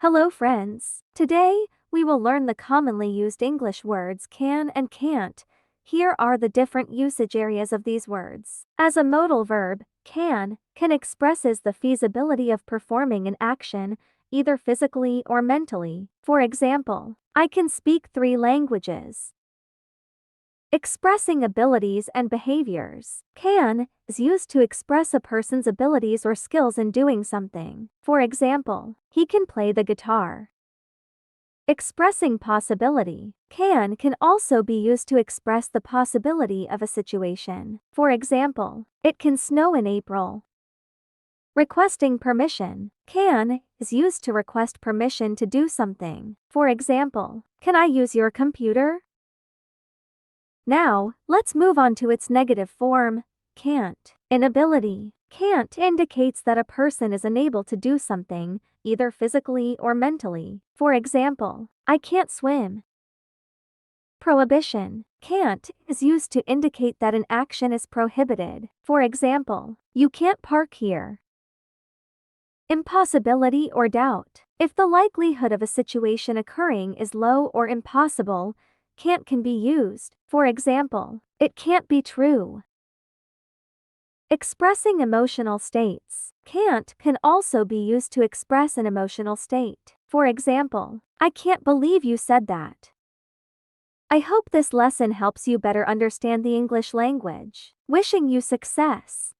Hello friends. Today, we will learn the commonly used English words can and can't. Here are the different usage areas of these words. As a modal verb, can expresses the feasibility of performing an action, either physically or mentally. For example, I can speak 3 languages. Expressing abilities and behaviors. Can is used to express a person's abilities or skills in doing something. For example, he can play the guitar. Expressing possibility. Can also be used to express the possibility of a situation. For example, it can snow in April. Requesting permission. Can is used to request permission to do something. For example, can I use your computer? Now, let's move on to its negative form, can't. Inability. Can't indicates that a person is unable to do something, either physically or mentally. For example, I can't swim. Prohibition. Can't is used to indicate that an action is prohibited. For example, you can't park here. Impossibility or doubt. If the likelihood of a situation occurring is low or impossible, can't can be used. For example, it can't be true. Expressing emotional states. Can't can also be used to express an emotional state. For example, I can't believe you said that. I hope this lesson helps you better understand the English language. Wishing you success.